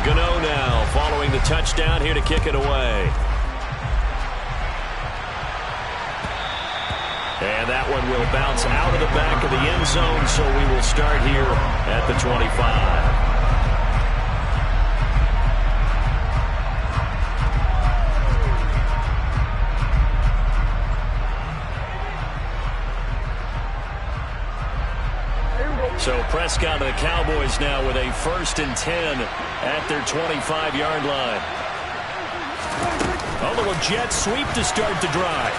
Gano now following the touchdown here to kick it away. And that one will bounce out of the back of the end zone, so we will start here at the 25. So Prescott and the Cowboys now with a 1st and 10 at their 25-yard line. A little jet sweep to start the drive.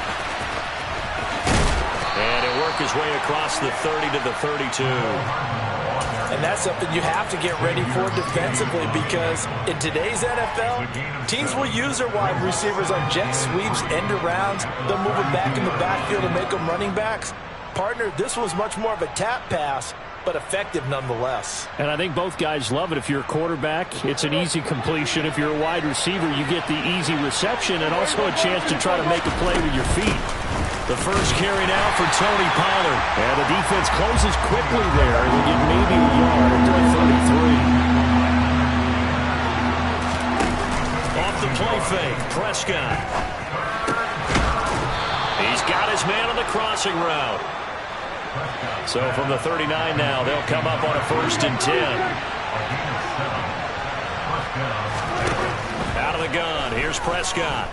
And he'll work his way across the 30 to the 32. And that's something you have to get ready for defensively, because in today's NFL, teams will use their wide receivers on jet sweeps, end arounds. They'll move it back in the backfield and make them running backs. Partner, this was much more of a tap pass, but effective nonetheless. And I think both guys love it. If you're a quarterback, it's an easy completion. If you're a wide receiver, you get the easy reception and also a chance to try to make a play with your feet. The first carry now for Tony Pollard. And the defense closes quickly there. They get maybe a yard to the 33. Off the play fake, Prescott. He's got his man on the crossing route. So from the 39 now, they'll come up on a 1st and 10. Out of the gun, here's Prescott.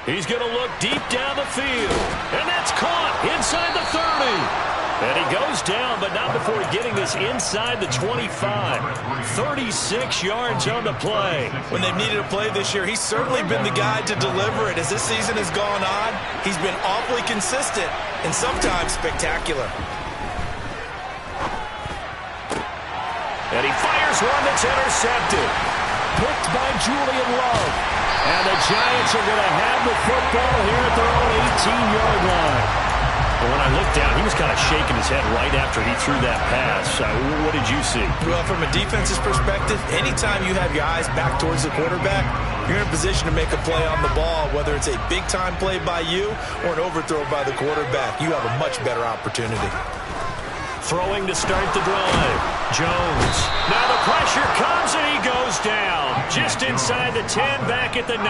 He's going to look deep down the field. And that's caught inside the 30. And he goes down, but not before getting this inside the 25. 36 yards on the play. When they've needed a play this year, he's certainly been the guy to deliver it. As this season has gone on, he's been awfully consistent and sometimes spectacular. And he fires one that's intercepted. Picked by Julian Love. And the Giants are going to have the football here at their own 18-yard line. But when I looked down, he was kind of shaking his head right after he threw that pass. What did you see? Well, from a defense's perspective, anytime you have your eyes back towards the quarterback, you're in a position to make a play on the ball, whether it's a big-time play by you or an overthrow by the quarterback. You have a much better opportunity. Throwing to start the drive. Jones. Now the pressure comes and he goes down. Just inside the 10, back at the 9.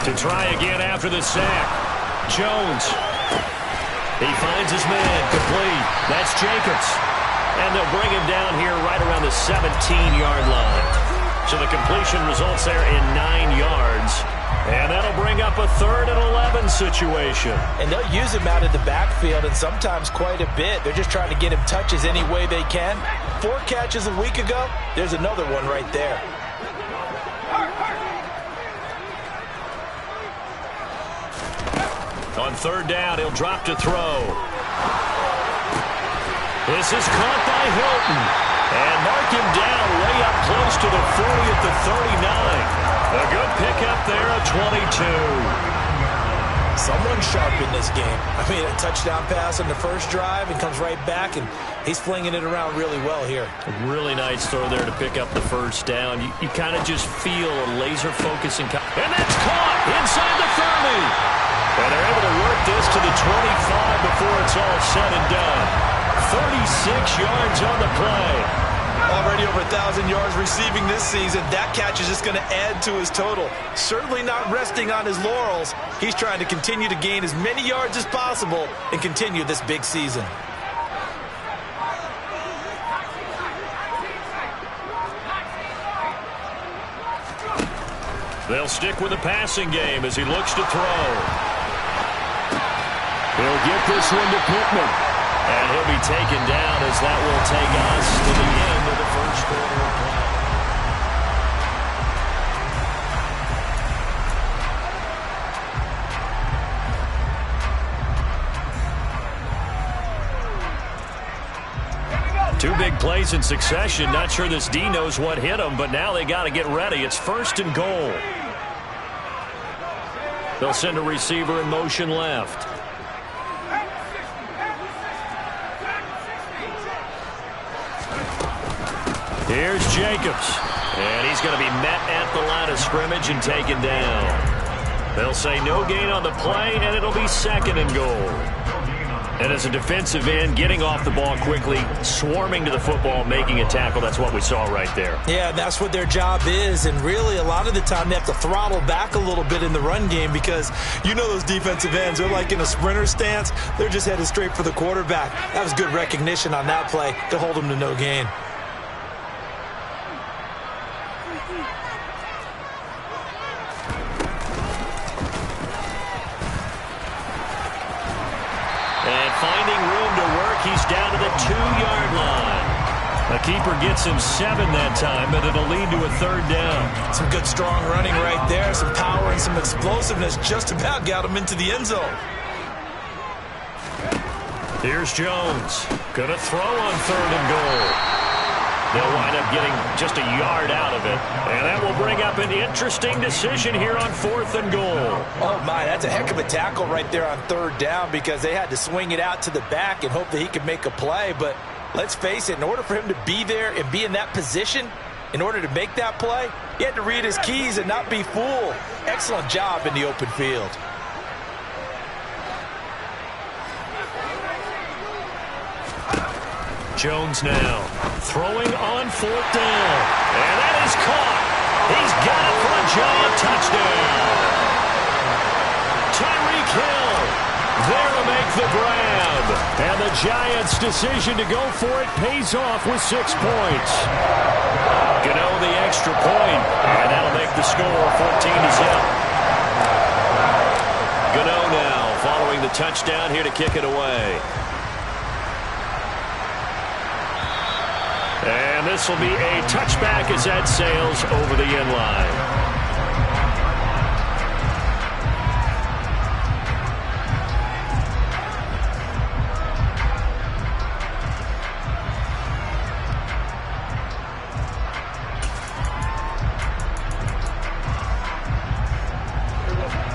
To try again after the sack. Jones. He finds his man. Complete. That's Jacobs. And they'll bring him down here right around the 17-yard line. So the completion results there in 9 yards. And that'll bring up a 3rd and 11 situation. And they'll use him out of the backfield, and sometimes quite a bit. They're just trying to get him touches any way they can. 4 catches a week ago. There's another one right there. On 3rd down, he'll drop to throw. This is caught by Hilton. And mark him down way up close to the 40 at the 39. A good pickup there, a 22. Someone sharp in this game. I mean, a touchdown pass on the first drive and comes right back, and he's flinging it around really well here. A really nice throw there to pick up the first down. You kind of just feel a laser focus. And that's caught inside the 30. And they're able to work this to the 25 before it's all said and done. 36 yards on the play. Already over 1,000 yards receiving this season. That catch is just going to add to his total. Certainly not resting on his laurels. He's trying to continue to gain as many yards as possible and continue this big season. They'll stick with the passing game as he looks to throw. He'll get this one to Pittman. And he'll be taken down as that will take us to the end of the first quarter of play. Two big plays in succession. Not sure this D knows what hit him, but now they got to get ready. It's 1st and goal. They'll send a receiver in motion left. Here's Jacobs. And he's going to be met at the line of scrimmage and taken down. They'll say no gain on the play, and it'll be 2nd and goal. And as a defensive end, getting off the ball quickly, swarming to the football, making a tackle, that's what we saw right there. Yeah, that's what their job is. And really, a lot of the time, they have to throttle back a little bit in the run game because you know those defensive ends, they're like in a sprinter stance. They're just headed straight for the quarterback. That was good recognition on that play to hold them to no gain. And finding room to work, he's down to the 2-yard line. The keeper gets him 7 that time, but it'll lead to a 3rd down. Some good, strong running right there. Some power and some explosiveness just about got him into the end zone. Here's Jones. Going to throw on 3rd and goal. They'll wind up getting just a yard out of it. And that will bring up an interesting decision here on 4th and goal. Oh, my, that's a heck of a tackle right there on 3rd down because they had to swing it out to the back and hope that he could make a play. But let's face it, in order for him to be there and be in that position, in order to make that play, he had to read his keys and not be fooled. Excellent job in the open field. Jones now throwing on 4th down. And that is caught. He's got it for a giant touchdown. Tyreek Hill there to make the grab. And the Giants' decision to go for it pays off with 6 points. Gano the extra point, and that'll make the score 14-0. Gano now following the touchdown here to kick it away. And this will be a touchback as that sails over the end line.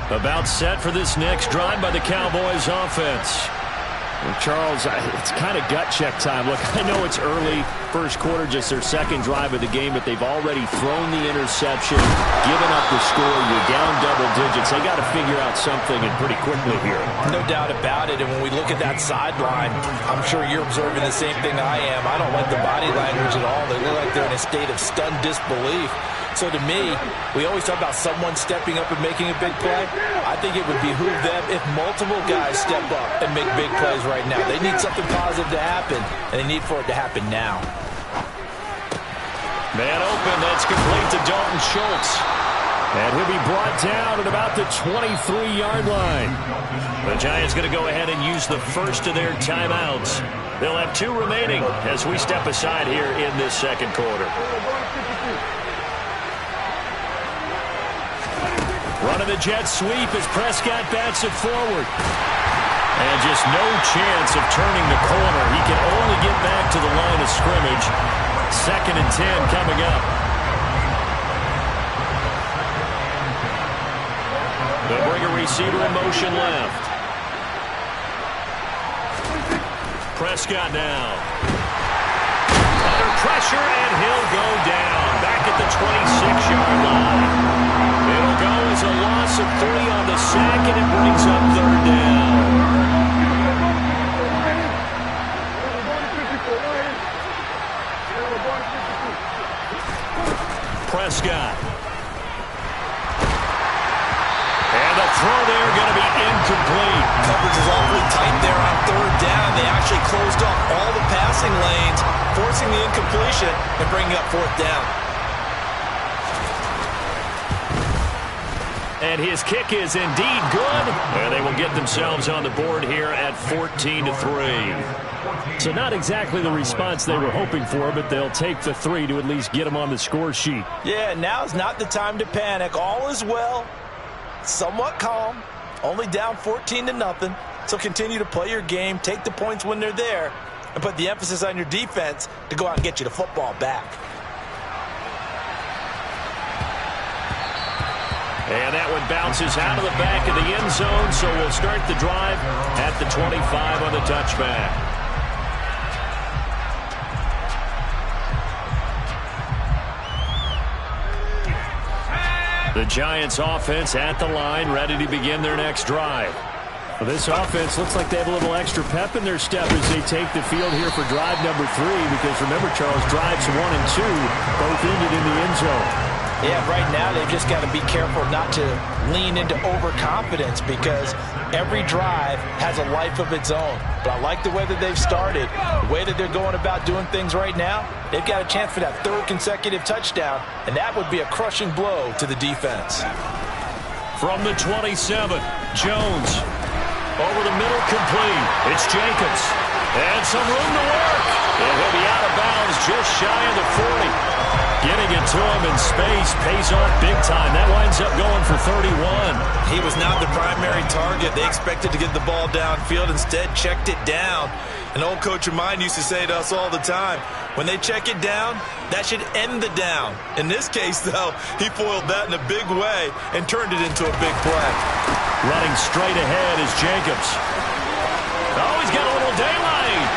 About set for this next drive by the Cowboys offense. And Charles, it's kind of gut check time. Look, I know it's early, first quarter, just their 2nd drive of the game, but they've already thrown the interception, given up the score. You're down double digits. They got to figure out something, and pretty quickly here. No doubt about it. And when we look at that sideline, I'm sure you're observing the same thing I am. I don't like the body language at all. They look like they're in a state of stunned disbelief. So to me, we always talk about someone stepping up and making a big play. I think it would behoove them if multiple guys step up and make big plays right now. They need something positive to happen, and they need for it to happen now. Man open, that's complete to Dalton Schultz. And he'll be brought down at about the 23-yard line. The Giants going to go ahead and use the first of their timeouts. They'll have 2 remaining as we step aside here in this 2nd quarter. Running the jet sweep as Prescott bats it forward. And just no chance of turning the corner. He can only get back to the line of scrimmage. 2nd and 10 coming up. They'll bring a receiver in motion left. Prescott now. Under pressure, and he'll go down. Back at the 26-yard line. It'll go as a loss of 3 on the sack, and it brings up 3rd down. Prescott. And the throw there going to be incomplete. Coverage is awfully tight there on 3rd down. They actually closed off all the passing lanes, forcing the incompletion and bringing up 4th down. And his kick is indeed good. And they will get themselves on the board here at 14-3. So not exactly the response they were hoping for, but they'll take the 3 to at least get them on the score sheet. Yeah, now's not the time to panic. All is well. Somewhat calm. Only down 14-0. So continue to play your game, take the points when they're there, and put the emphasis on your defense to go out and get you the football back. And that one bounces out of the back of the end zone, so we'll start the drive at the 25 on the touchback. The Giants offense at the line, ready to begin their next drive. Well, this offense looks like they have a little extra pep in their step as they take the field here for drive number 3, because remember, Charles, drives 1 and 2 both ended in the end zone. Yeah, right now they've just got to be careful not to lean into overconfidence, because every drive has a life of its own. But I like the way that they've started, the way that they're going about doing things right now. They've got a chance for that 3rd consecutive touchdown, and that would be a crushing blow to the defense. From the 27, Jones. Over the middle, complete. It's Jacobs. And some room to work. And he'll be out of bounds just shy of the 40. Getting it to him in space pays off big time. That winds up going for 31. He was not the primary target. They expected to get the ball downfield. Instead, checked it down. An old coach of mine used to say to us all the time, when they check it down, that should end the down. In this case, though, he foiled that in a big way and turned it into a big play. Running straight ahead is Jacobs. Oh, he's got a little daylight.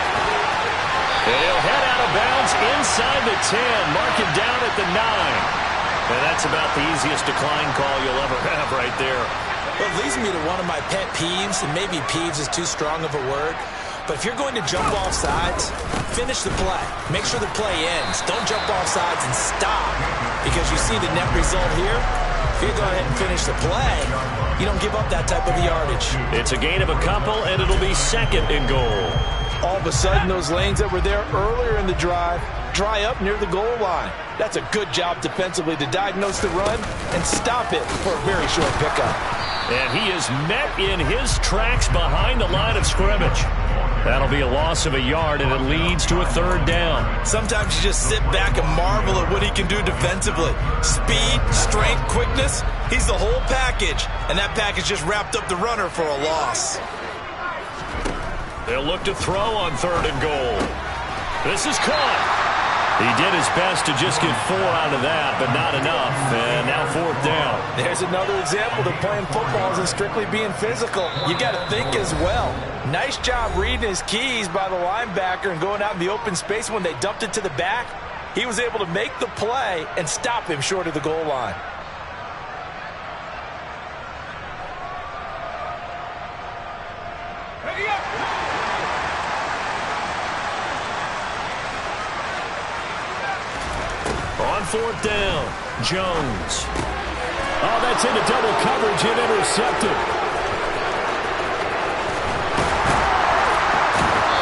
And he'll head out of bounds inside the 10. Mark him down at the 9. And that's about the easiest decline call you'll ever have right there. Well, it leads me to one of my pet peeves, and maybe peeves is too strong of a word. But if you're going to jump off sides, finish the play. Make sure the play ends. Don't jump off sides and stop, because you see the net result here. If you go ahead and finish the play, you don't give up that type of yardage. It's a gain of a couple, and it'll be 2nd and goal. All of a sudden, those lanes that were there earlier in the drive dry up near the goal line. That's a good job defensively to diagnose the run and stop it for a very short pickup. And he is met in his tracks behind the line of scrimmage. That'll be a loss of a yard, and it leads to a 3rd down. Sometimes you just sit back and marvel at what he can do defensively. Speed, strength, quickness, he's the whole package. And that package just wrapped up the runner for a loss. They'll look to throw on 3rd and goal. This is caught. He did his best to just get 4 out of that, but not enough. And now 4th down. There's another example that playing football isn't strictly being physical. You got to think as well. Nice job reading his keys by the linebacker and going out in the open space when they dumped it to the back. He was able to make the play and stop him short of the goal line. On 4th down, Jones. Oh, that's into double coverage and intercepted.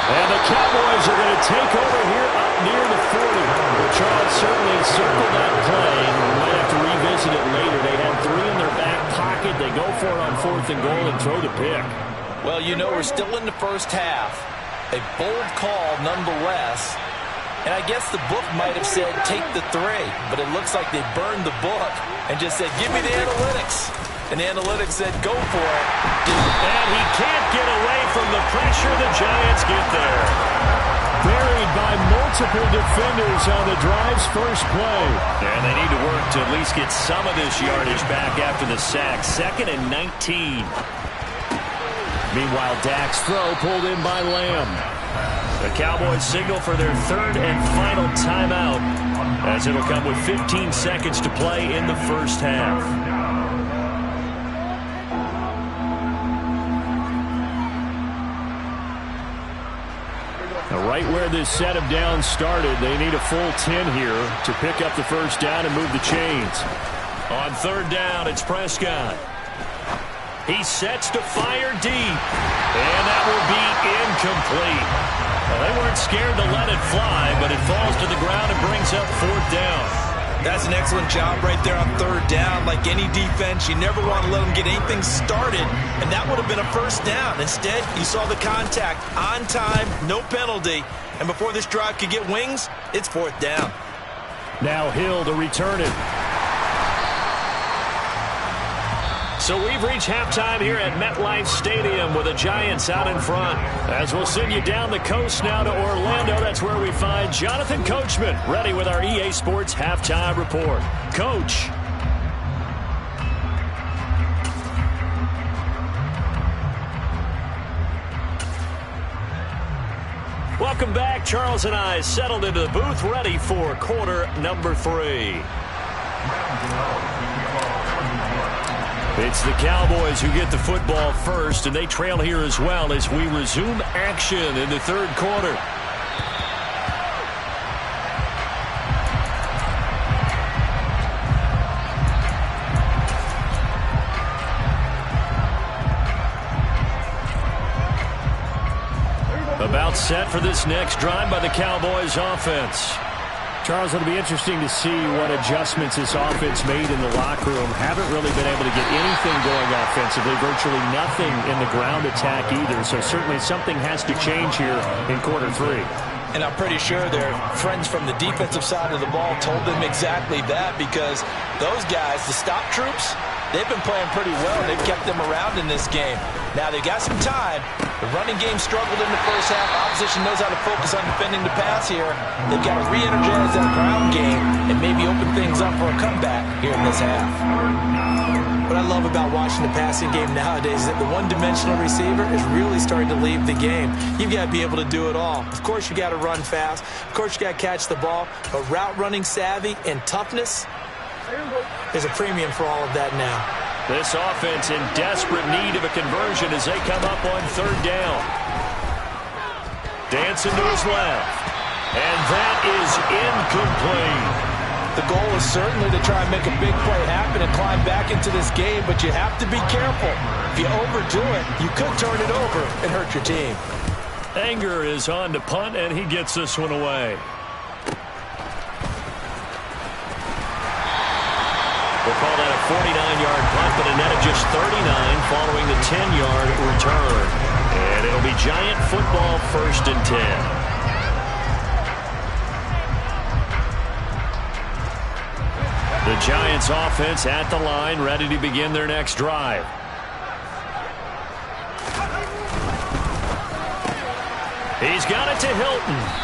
And the Cowboys are going to take over here up near the 40. But Charles certainly circled that play. We might have to revisit it later. They had 3 in their back pocket. They go for it on 4th and goal and throw the pick. Well, you know, we're still in the first half. A bold call nonetheless. And I guess the book might have said, take the 3. But it looks like they burned the book and just said, give me the analytics. And the analytics said, go for it. And he can't get away from the pressure. The Giants get there. Buried by multiple defenders on the drive's first play. And they need to work to at least get some of this yardage back after the sack. 2nd and 19. Meanwhile, Dak's throw pulled in by Lamb. The Cowboys signal for their 3rd and final timeout, as it'll come with 15 seconds to play in the first half. Now, right where this set of downs started, they need a full 10 here to pick up the first down and move the chains. On 3rd down, it's Prescott. He sets to fire deep, and that will be incomplete. Well, they weren't scared to let it fly, but it falls to the ground and brings up 4th down. That's an excellent job right there on 3rd down. Like any defense, you never want to let them get anything started, and that would have been a first down. Instead, you saw the contact on time, no penalty, and before this drive could get wings, it's 4th down. Now Hill to return it. So we've reached halftime here at MetLife Stadium with the Giants out in front. As we'll send you down the coast now to Orlando, that's where we find Jonathan Coachman ready with our EA Sports Halftime Report. Coach. Welcome back. Charles and I settled into the booth ready for quarter number 3. It's the Cowboys who get the football first, and they trail here as well as we resume action in the third quarter. About set for this next drive by the Cowboys offense. Charles, it'll be interesting to see what adjustments this offense made in the locker room. Haven't really been able to get anything going offensively, virtually nothing in the ground attack either. So certainly something has to change here in quarter three. And I'm pretty sure their friends from the defensive side of the ball told them exactly that, because those guys, the stop troops, they've been playing pretty well. They've kept them around in this game. Now they've got some time. The running game struggled in the first half. Opposition knows how to focus on defending the pass here. They've got to re-energize that ground game and maybe open things up for a comeback here in this half. What I love about watching the passing game nowadays is that the one-dimensional receiver is really starting to leave the game. You've got to be able to do it all. Of course, you got to run fast. Of course, you got to catch the ball. But route running savvy and toughness, there's a premium for all of that now. This offense in desperate need of a conversion as they come up on third down. Dancing to his left. And that is incomplete. The goal is certainly to try and make a big play happen and climb back into this game, but you have to be careful. If you overdo it, you could turn it over and hurt your team. Anger is on to punt, and he gets this one away. We'll call that a 49-yard punt, but a net of just 39 following the 10-yard return. And it'll be Giant football, 1st and 10. The Giants offense at the line, ready to begin their next drive. He's got it to Hilton.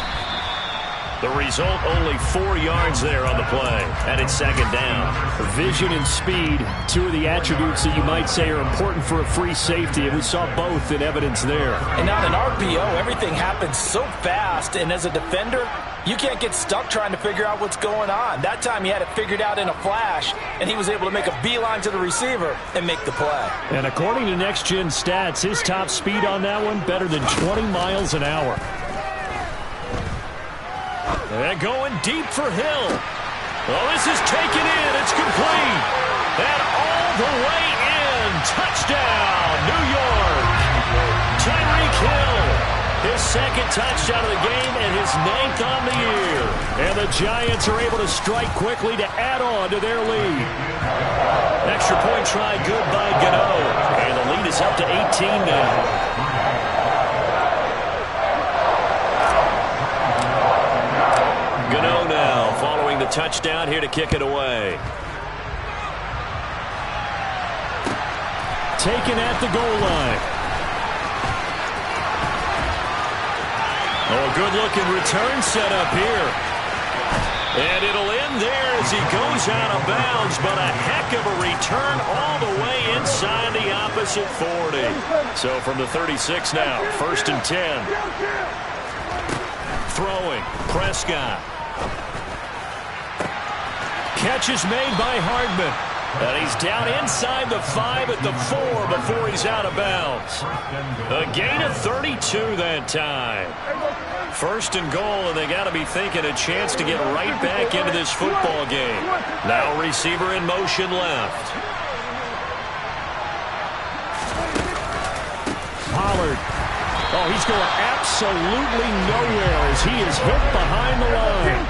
The result, only 4 yards there on the play, and it's 2nd down. Vision and speed, two of the attributes that you might say are important for a free safety, and we saw both in evidence there. And on an RPO, everything happens so fast, and as a defender, you can't get stuck trying to figure out what's going on. That time he had it figured out in a flash, and he was able to make a beeline to the receiver and make the play. And according to Next Gen Stats, his top speed on that one, better than 20 miles an hour. And going deep for Hill. Well, this is taken in. It's complete. And all the way in. Touchdown, New York. Tyreek Hill. His 2nd touchdown of the game and his 9th on the year. And the Giants are able to strike quickly to add on to their lead. Extra point try good by Gano. And the lead is up to 18 now. Gano now following the touchdown here to kick it away. Taken at the goal line. Oh, a good-looking return set up here. And it'll end there as he goes out of bounds, but a heck of a return all the way inside the opposite 40. So from the 36 now, 1st and 10. Throwing, Prescott. Catch is made by Hardman. And he's down inside the 5 at the 4 before he's out of bounds. A gain of 32 that time. 1st and goal, and they got to be thinking a chance to get right back into this football game. Now receiver in motion left. Pollard. Oh, he's going absolutely nowhere as he is hit behind the line.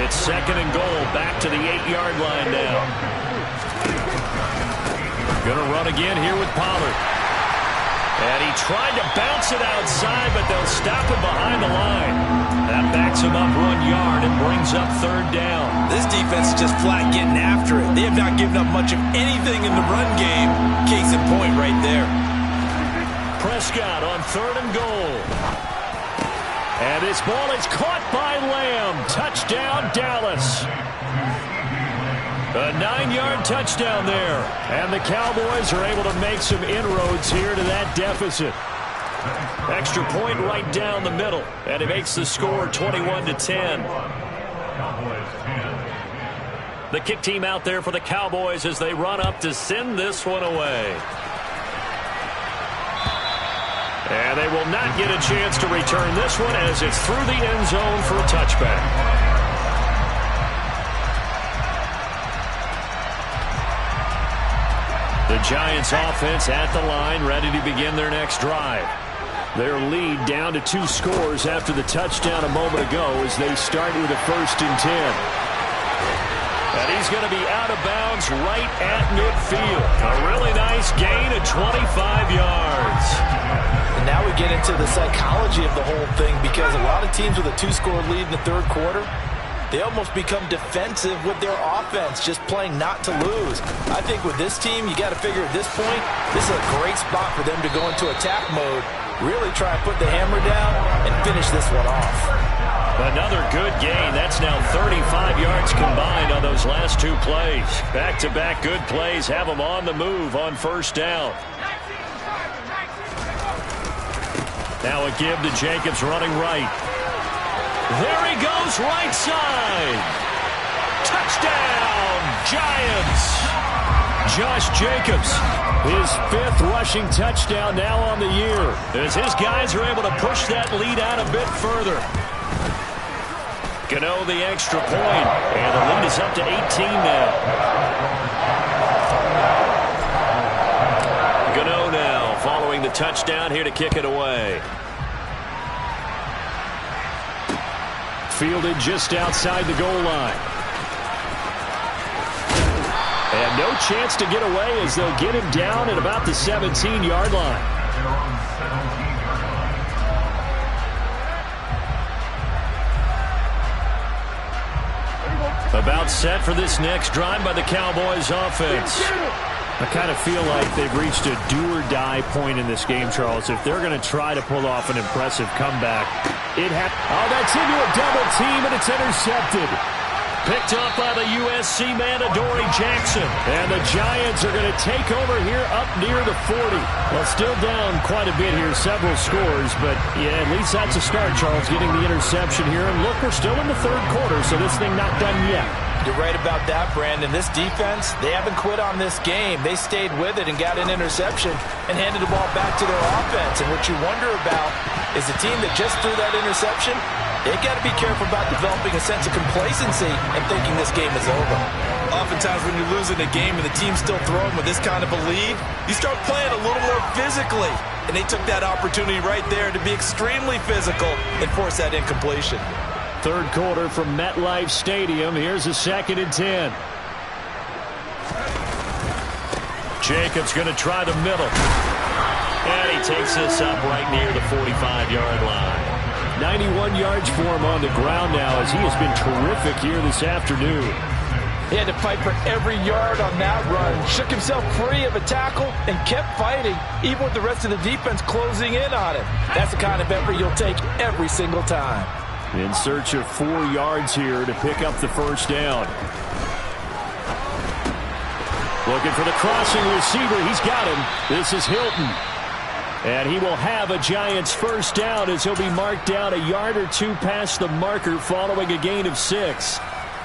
It's 2nd and goal, back to the 8-yard line now. Going to run again here with Pollard. And he tried to bounce it outside, but they'll stop him behind the line. That backs him up 1 yard and brings up 3rd down. This defense is just flat getting after it. They have not given up much of anything in the run game. Case in point right there. Prescott on 3rd and goal. And this ball is caught by Lamb. Touchdown, Dallas. A 9-yard touchdown there. And the Cowboys are able to make some inroads here to that deficit. Extra point right down the middle. And it makes the score 21-10. The kick team out there for the Cowboys as they run up to send this one away. And they will not get a chance to return this one as it's through the end zone for a touchback. The Giants offense at the line, ready to begin their next drive. Their lead down to 2 scores after the touchdown a moment ago as they start with a 1st and 10. And he's going to be out of bounds right at midfield. A really nice gain of 25 yards. And now we get into the psychology of the whole thing, because a lot of teams with a 2-score lead in the third quarter, they almost become defensive with their offense, just playing not to lose. I think with this team, you got to figure at this point, this is a great spot for them to go into attack mode, really try and put the hammer down and finish this one off. Another good gain. That's now 35 yards combined on those last 2 plays. Back-to-back good plays have them on the move on 1st down. Now a give to Jacobs running right. There he goes, right side. Touchdown, Giants. Josh Jacobs, his 5th rushing touchdown now on the year, as his guys are able to push that lead out a bit further. Gano the extra point, and the lead is up to 18 now. Gano now following the touchdown here to kick it away. Fielded just outside the goal line. And no chance to get away as they'll get him down at about the 17-yard line. About set for this next drive by the Cowboys offense. I kind of feel like they've reached a do-or-die point in this game, Charles. If they're going to try to pull off an impressive comeback, that's into a double team, and it's intercepted. Picked up by the USC man, Adoree Jackson. And the Giants are going to take over here up near the 40. Well, still down quite a bit here, several scores. But, yeah, at least that's a start, Charles, getting the interception here. And look, we're still in the third quarter, so this thing not done yet. You're right about that, Brandon. This defense, they haven't quit on this game. They stayed with it and got an interception and handed the ball back to their offense. And what you wonder about is the team that just threw that interception, they've got to be careful about developing a sense of complacency and thinking this game is over. Oftentimes when you're losing a game and the team's still throwing with this kind of a lead, you start playing a little more physically. And they took that opportunity right there to be extremely physical and force that incompletion. Third quarter from MetLife Stadium. Here's a 2nd and 10. Jacobs going to try the middle. And he takes this up right near the 45-yard line. 91 yards for him on the ground now, as he has been terrific here this afternoon. He had to fight for every yard on that run. Shook himself free of a tackle and kept fighting, even with the rest of the defense closing in on him. That's the kind of effort you'll take every single time. In search of 4 yards here to pick up the 1st down. Looking for the crossing receiver. He's got him. This is Hilton. And he will have a Giants 1st down as he'll be marked down a yard or 2 past the marker following a gain of 6.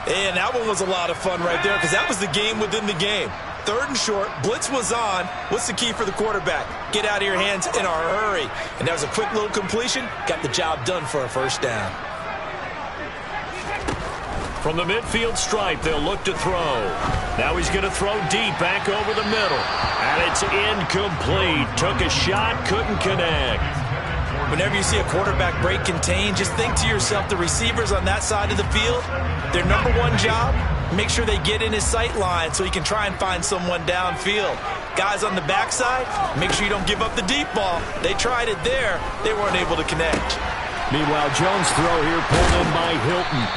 And that one was a lot of fun right there, because that was the game within the game. 3rd and short, blitz was on. What's the key for the quarterback? Get out of your hands in a hurry. And that was a quick little completion. Got the job done for a 1st down. From the midfield stripe, they'll look to throw. Now he's going to throw deep back over the middle. And it's incomplete. Took a shot, couldn't connect. Whenever you see a quarterback break contain, just think to yourself, the receivers on that side of the field, their number 1 job, make sure they get in his sight line so he can try and find someone downfield. Guys on the backside, make sure you don't give up the deep ball. They tried it there. They weren't able to connect. Meanwhile, Jones' throw here pulled in by Hilton.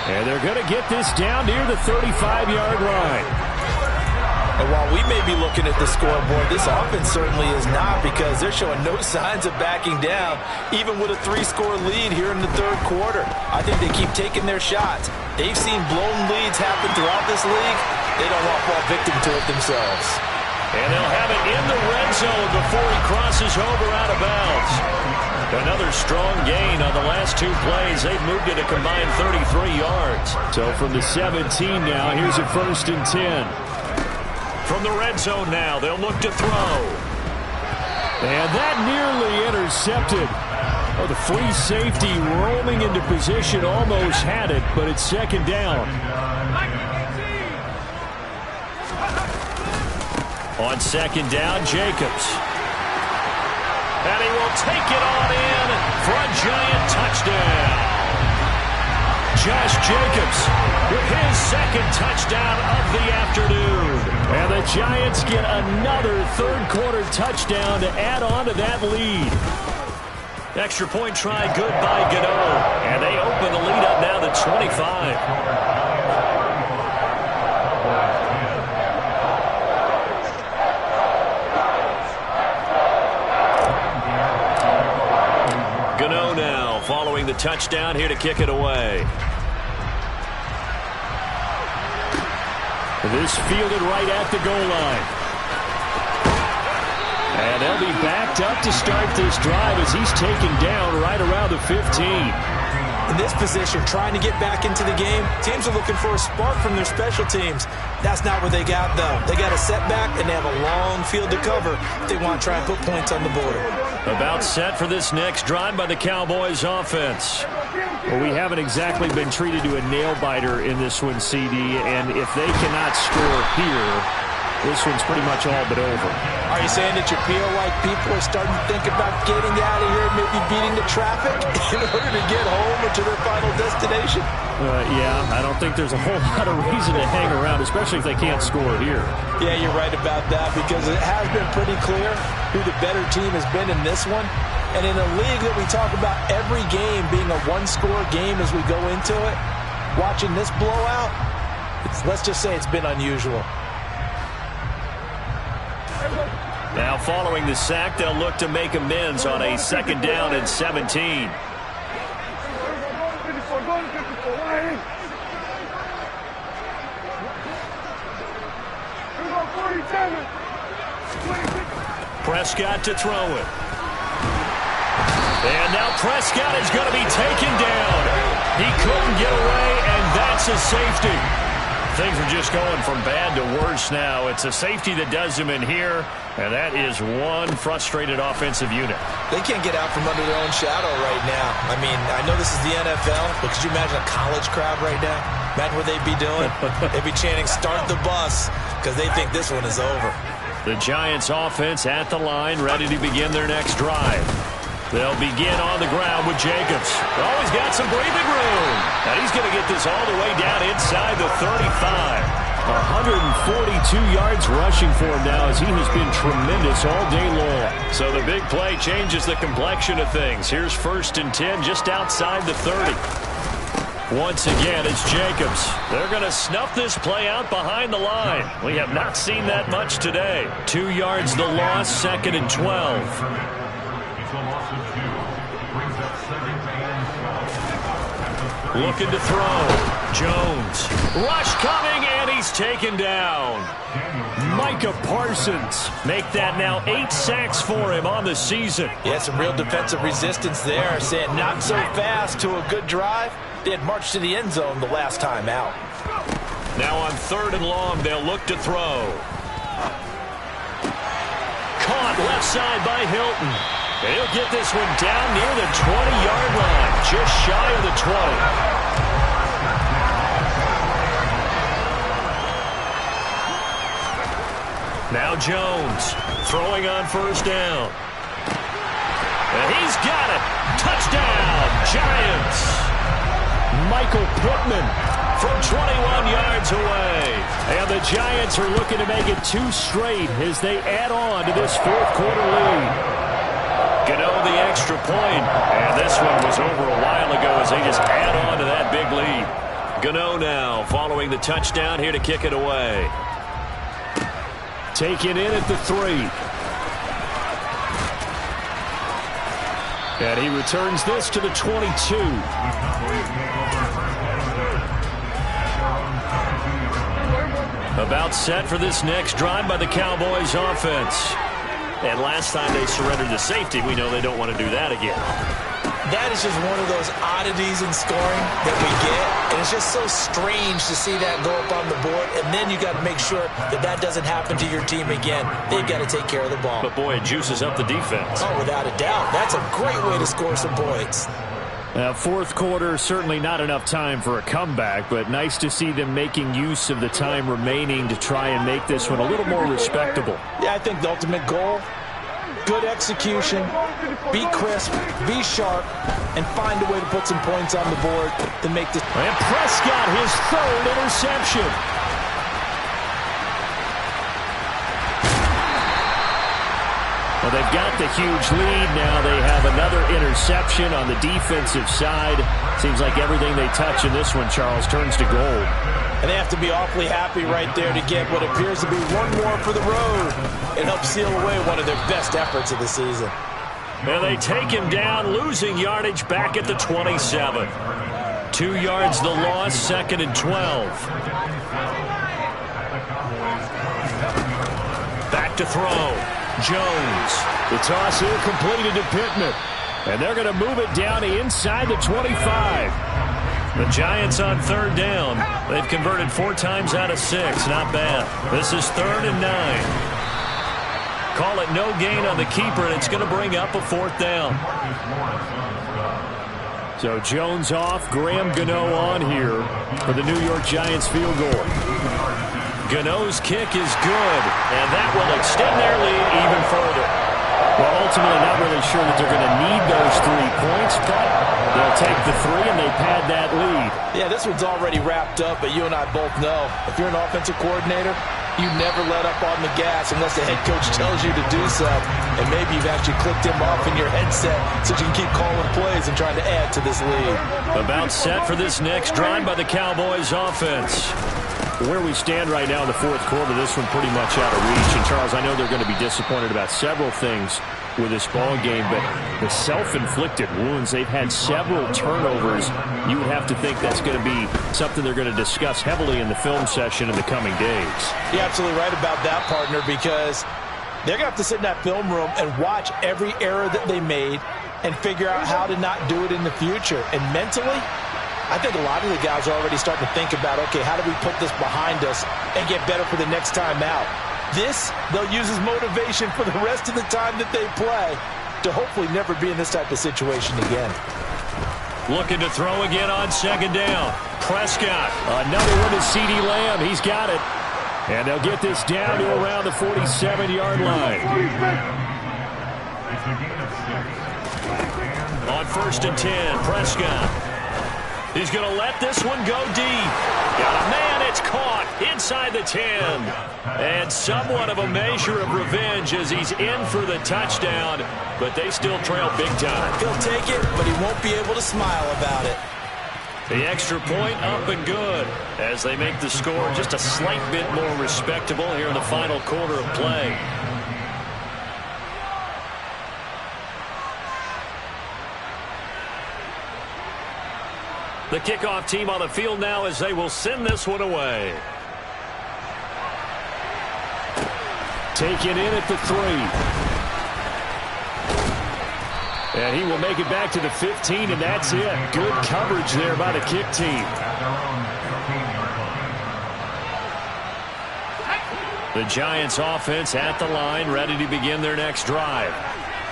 And they're going to get this down near the 35-yard line. And while we may be looking at the scoreboard, this offense certainly is not, because they're showing no signs of backing down, even with a 3-score lead here in the third quarter. I think they keep taking their shots. They've seen blown leads happen throughout this league. They don't want to fall victim to it themselves. And they'll have it in the red zone before he crosses over out of bounds. Another strong gain on the last 2 plays. They've moved it a combined 33 yards. So from the 17 now, here's a 1st and 10. From the red zone now, they'll look to throw. And that nearly intercepted. Oh, the free safety roaming into position almost had it, but it's 2nd down. On 2nd down, Jacobs. And he will take it on in for a Giant touchdown. Josh Jacobs with his 2nd touchdown of the afternoon. And the Giants get another 3rd quarter touchdown to add on to that lead. Extra point try good by Gano. And they open the lead up now to 25. Gano now following the touchdown here to kick it away. This fielded right at the goal line. And they'll be backed up to start this drive as he's taken down right around the 15. In this position, trying to get back into the game, teams are looking for a spark from their special teams. That's not what they got, though. They got a setback, and they have a long field to cover if they want to try and put points on the board. About set for this next drive by the Cowboys offense. Well, we haven't exactly been treated to a nail-biter in this one, CD, and if they cannot score here, this one's pretty much all but over. Are you saying that you feel like people are starting to think about getting out of here, maybe beating the traffic in order to get home or to their final destination? Yeah, I don't think there's a whole lot of reason to hang around, especially if they can't score here. Yeah, you're right about that because it has been pretty clear who the better team has been in this one. And in a league that we talk about every game being a one-score game as we go into it, watching this blowout, let's just say it's been unusual. Now following the sack, they'll look to make amends on a 2nd down and 17. Prescott to throw it. And now Prescott is going to be taken down. He couldn't get away, and that's a safety. Things are just going from bad to worse now. It's a safety that does him in here, and that is one frustrated offensive unit. They can't get out from under their own shadow right now. I mean, I know this is the NFL, but could you imagine a college crowd right now? Imagine what they'd be doing. They'd be chanting, "Start the bus," because they think this one is over. The Giants offense at the line, ready to begin their next drive. They'll begin on the ground with Jacobs. Oh, he's got some breathing room. And he's going to get this all the way down inside the 35. 142 yards rushing for him now as he has been tremendous all day long. So the big play changes the complexion of things. Here's 1st and 10 just outside the 30. Once again, it's Jacobs. They're going to snuff this play out behind the line. We have not seen that much today. 2 yards the loss, 2nd and 12. Looking to throw. Jones. Rush coming, and he's taken down. Micah Parsons. Make that now 8 sacks for him on the season. Yeah, some real defensive resistance there. Saying not so fast to a good drive. They had marched to the end zone the last time out. Now on 3rd and long, they'll look to throw. Caught left side by Hilton. He'll get this one down near the 20-yard line, just shy of the 20. Now Jones throwing on 1st down. And he's got it. Touchdown, Giants. Michael Pittman from 21 yards away. And the Giants are looking to make it 2 straight as they add on to this 4th quarter lead. Gano the extra point, and this one was over a while ago as they just add on to that big lead. Gano now following the touchdown here to kick it away. Taken in at the 3. And he returns this to the 22. About set for this next drive by the Cowboys offense. And last time they surrendered to safety, we know they don't want to do that again. That is just one of those oddities in scoring that we get. And it's just so strange to see that go up on the board. And then you got to make sure that that doesn't happen to your team again. They've got to take care of the ball. But, boy, it juices up the defense. Oh, without a doubt. That's a great way to score some points. Fourth quarter, certainly not enough time for a comeback, but nice to see them making use of the time remaining to try and make this one a little more respectable. Yeah, I think the ultimate goal, good execution, be crisp, be sharp, and find a way to put some points on the board to make this. And Prescott, his third interception. Well, they've got the huge lead now. They have another interception on the defensive side. Seems like everything they touch in this one, Charles, turns to gold. And they have to be awfully happy right there to get what appears to be one more for the road and help seal away one of their best efforts of the season. And they take him down, losing yardage back at the 27. 2 yards the loss, 2nd and 12. Back to throw. Jones. The toss here completed to Pittman. And they're going to move it down inside the 25. The Giants on 3rd down. They've converted 4 times out of 6. Not bad. This is 3rd and 9. Call it no gain on the keeper, and it's going to bring up a 4th down. So Jones off, Graham Gano on here for the New York Giants field goal. Gano's kick is good, and that will extend their lead even further. Well, ultimately, not really sure that they're going to need those 3 points, but they'll take the 3 and they pad that lead. Yeah, this one's already wrapped up, but you and I both know if you're an offensive coordinator, you never let up on the gas unless the head coach tells you to do so. And maybe you've actually clicked him off in your headset so you can keep calling plays and trying to add to this lead. About set for this next drive by the Cowboys offense. Where we stand right now in the fourth quarter, this one pretty much out of reach. And, Charles, I know they're going to be disappointed about several things with this ball game, but the self-inflicted wounds, they've had several turnovers. You would have to think that's going to be something they're going to discuss heavily in the film session in the coming days. You're absolutely right about that, partner, because they're going to have to sit in that film room and watch every error that they made and figure out how to not do it in the future. And mentally, I think a lot of the guys are already starting to think about, okay, how do we put this behind us and get better for the next time out? This, they'll use as motivation for the rest of the time that they play to hopefully never be in this type of situation again. Looking to throw again on 2nd down. Prescott. Another one to CeeDee Lamb. He's got it. And they'll get this down to around the 47-yard line. On 1st and 10, Prescott. He's going to let this one go deep. Got a man, it's caught inside the 10. And somewhat of a measure of revenge as he's in for the touchdown, but they still trail big time. He'll take it, but he won't be able to smile about it. The extra point up and good as they make the score just a slight bit more respectable here in the final quarter of play. The kickoff team on the field now as they will send this one away. Taken in at the 3. And he will make it back to the 15, and that's it. Good coverage there by the kick team. The Giants offense at the line, ready to begin their next drive.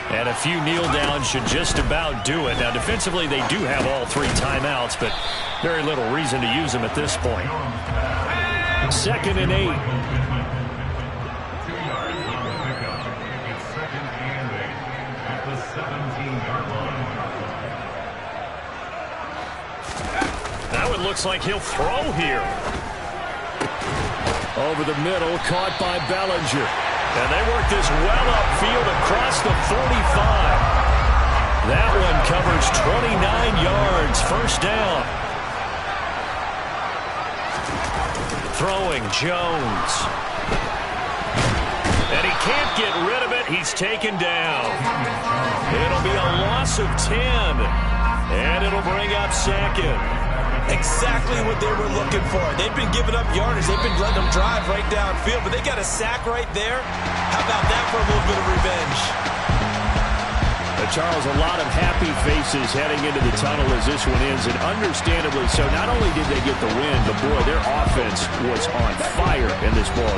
And a few kneel downs should just about do it. Now, defensively, they do have all 3 timeouts, but very little reason to use them at this point. 2nd and 8. Now it looks like he'll throw here. Over the middle, caught by Bellinger. And they work this well upfield across the 45. That one covers 29 yards. 1st down. Throwing Jones. And he can't get rid of it. He's taken down. It'll be a loss of 10. And it'll bring up 2nd. Exactly what they were looking for. They've been giving up yardage. They've been letting them drive right downfield, but they got a sack right there. How about that for a little bit of revenge. Charles, a lot of happy faces heading into the tunnel as this one ends, and understandably so. Not only did they get the win, but boy, their offense was on fire in this ballgame.